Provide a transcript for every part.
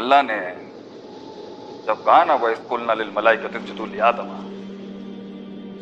اللہ نے جب کہا نا وَإِذْ قُلْنَا لِلْمَلَائِكَةِ اسْجُدُوا لِآدَمَ،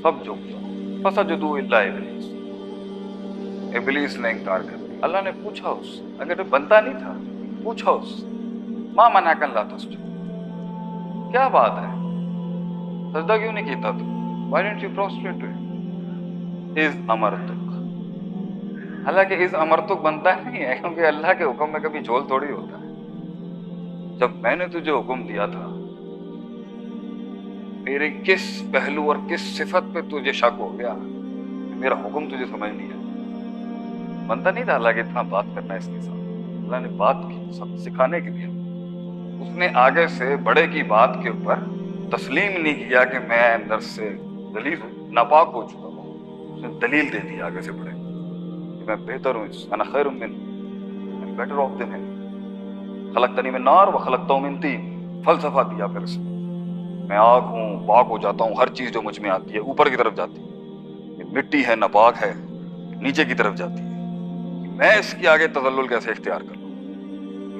سب جھک جاؤ، فَسَجَدُوا إِلَّا إِبْلِيسَ، ابلیس نے انکار کر دیا۔ اللہ نے پوچھا اس سے، اگر بنتا نہیں تھا پوچھا اس سے، مَا مَنَعَكَ أَلَّا تَسْجُدَ، کیا بات ہے سجدہ کیوں نہیں کیتا تو؟ Why didn't you prostrate to him؟ اِذْ أَمَرْتُكَ، حالانکہ اِذْ أَمَرْتُكَ بنتا نہیں ہے، کیونکہ اللہ کے حکم میں کبھی جھول تھوڑی ہوتا ہے۔ جب میں نے تجھے حکم دیا تھا، میرے کس پہلو اور کس صفت پہ تجھے شک ہو گیا؟ میرا حکم تجھے سمجھ نہیں آیا؟ بنتا نہیں تھا اللہ کے اتنا بات کرنا اس کے ساتھ۔ اللہ نے بات کی سب سکھانے کے لیے۔ اس نے آگے سے بڑے کی بات کے اوپر تسلیم نہیں کیا کہ میں اندر سے ذلیل ہوں، ناپاک ہو چکا ہوں۔ اس نے دلیل دے دی آگے سے بڑے کہ میں بہتر ہوں، انا خیر منہ، I'm better off than him، خلقتنی من نار وخلقتہ من طین، فلسفہ دیا پھر سے، میں آگ ہوں، پاک ہو جاتا ہوں، ہر چیز جو مجھ میں آتی ہے اوپر کی طرف جاتی ہے، یہ مٹی ہے ناپاک ہے نیچے کی طرف جاتی ہے، میں اس کے آگے تذلل کیسے اختیار کر لوں،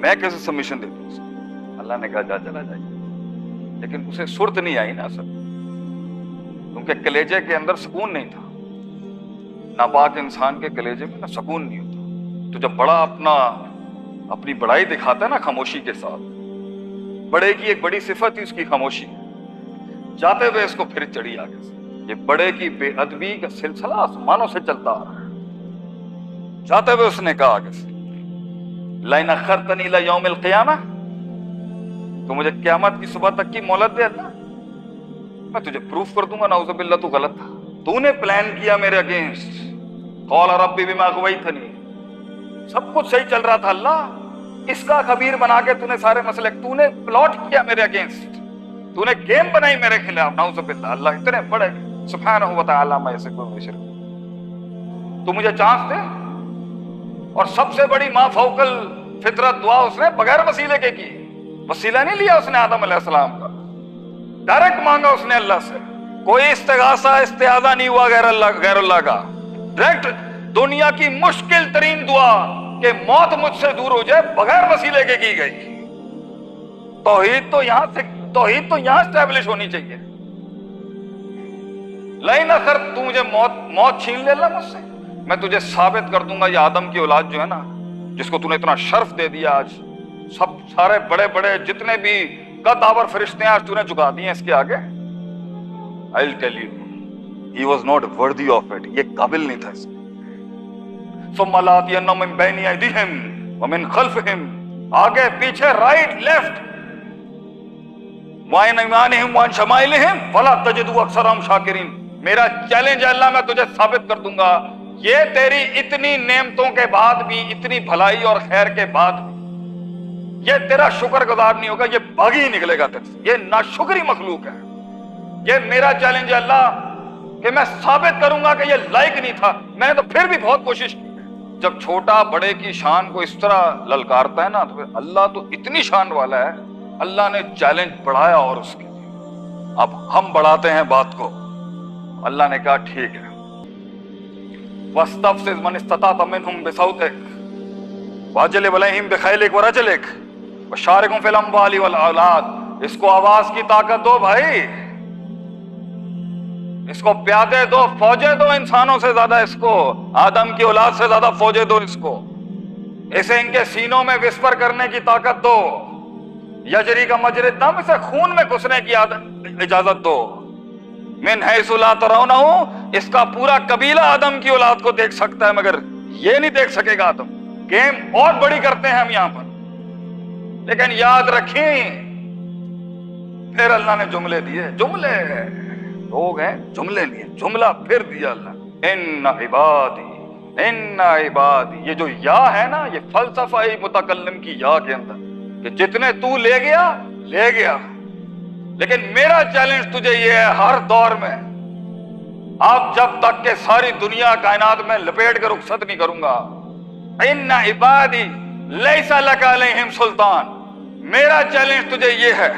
میں کیسے سبمیشن دے دوں اسے؟ اللہ نے کہا جا چلا جائے، لیکن اسے صورت نہیں آئی نا اصل، کیونکہ کلیجے کے اندر سکون نہیں تھا۔ ناپاک انسان کے کلیجے میں نا سکون نہیں ہوتا، تو جب بڑا اپنی بڑائی دکھاتا ہے نا خاموشی کے ساتھ، بڑے کی ایک بڑی صفت ہی اس کی خاموشی ہے، جاتے ہوئے اس کو پھر چڑھی آگے سے۔ یہ بڑے کی بے ادبی کا سلسلہ آسمانوں سے چلتا آ رہا ہے۔ جاتے ہوئے اس نے کہا آگے سے، لَئِنْ أَخَّرْتَنِي إِلَىٰ يَوْمِ الْقِيَامَةِ، تو مجھے قیامت کی صبح تک کی مہلت دے اللہ، میں تجھے پروف کر دوں گا نعوذ باللہ تو غلط تھا، تو نے پلان کیا میرے اگینسٹ، قال ربی بما اغویتنی، سب کچھ صحیح چل رہا تھا اللہ، اس کا خبیر بنا کے تو نے سارے مسئلے، تو نے پلاٹ کیا میرے اگینسٹ، تو نے گیم بنائی میرے خلاف، نعوذ باللہ، اللہ اتنے بڑے سبحانہ و تعالی ما یصفون بشرک، تو مجھے چانس دے۔ اور سب سے بڑی ما فوق الفطرت دعا اس نے بغیر وسیلے کے کی، وسیلہ نہیں لیا اس نے آدم علیہ السلام کا، ڈائریکٹ مانگا اس نے اللہ سے، کوئی استغاثہ استعاذہ نہیں ہوا غیر اللہ کا، ڈائریکٹ دنیا کی مشکل ترین دعا کہ موت مجھ سے دور ہو جائے بغیر وسیلے کے کی گئی۔ توحید تو یہاں اسٹیبلش ہونی چاہیے۔ لائن اخر تو مجھے موت چھین لے اللہ مجھ سے، میں تجھے ثابت کر دوں گا یہ آدم کی اولاد جو ہے نا، جس کو تو نے اتنا شرف دے دیا، آج سب سارے بڑے بڑے جتنے بھی قد آور فرشتے ہیں آج تو نے جھکا دیے اس کے آگے۔ I'll tell you, he was not worthy of it، یہ قابل نہیں تھا اس کے۔ ثم لآتینہم من بین ایدیہم ومن خلفہم، آگے پیچھے رائٹ لیفٹ، وعن ایمانہم وعن شمائلہم فلا تجد اکثرہم شاکرین۔ میرا چیلنج ہے اللہ، میں تجھے ثابت کر دوں گا یہ تیری اتنی نعمتوں کے بعد بھی، اتنی بھلائی اور خیر کے بعد بھی یہ تیرا شکر گزار نہیں ہوگا، یہ باغی نکلے گا تیرے سے، یہ ناشکری مخلوق ہے۔ یہ میرا چیلنج ہے اللہ کہ میں ثابت کروں گا کہ یہ لائق نہیں تھا، میں نے تو پھر بھی بہت کوشش کی۔ جب چھوٹا بڑے کی شان کو اس طرح للکارتا ہے نا، تو پھر اللہ تو اتنی شان والا ہے، اللہ نے چیلنج بڑھایا اور اس کے لیے۔ اب ہم بڑھاتے ہیں بات کو، اللہ نے کہا ٹھیک ہے، وَاسْتَفْزِزْ مَنِ اسْتَطَعْتَ مِنْهُمْ بِصَوْتِكَ وَأَجْلِبْ عَلَيْهِمْ بِخَيْلِكَ وَرَجْلِكَ وَشَارِكْهُمْ فِي الْأَمْوَالِ وَالْأَوْلَادِ۔ اس کو آواز کی طاقت دو بھائی، اس کو پیادے دو، فوجیں دو، انسانوں سے زیادہ اس کو، آدم کی اولاد سے زیادہ فوجیں دو اس کو، اسے ان کے سینوں میں وسپر کرنے کی طاقت دو، یجری کا مجری دم، اسے خون میں گھسنے کی اجازت دو، من حیث لا ترونہ، اس کا پورا قبیلہ آدم کی اولاد کو دیکھ سکتا ہے مگر یہ نہیں دیکھ سکے گا آدم۔ گیم اور بڑی کرتے ہیں ہم یہاں پر، لیکن یاد رکھیں پھر اللہ نے جملے دیے، جملے لوگ ہیں جملے لیے، جملہ پھر دیا اللہ، ان عبادی، یہ جو یا ہے نا، یہ فلسفہ متکلم کی یا کے اندر کہ جتنے تو لے گیا لیکن میرا چیلنج تجھے یہ ہے ہر دور میں، اب جب تک کہ ساری دنیا کائنات میں لپیٹ کے رخصت نہیں کروں گا، ان عبادی لیس لک علیہم سلطان، میرا چیلنج تجھے یہ ہے،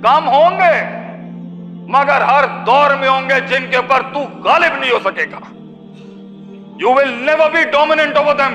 کام ہوں گے مگر ہر دور میں ہوں گے جن کے اوپر تو غالب نہیں ہو سکے گا، you will never be dominant over them،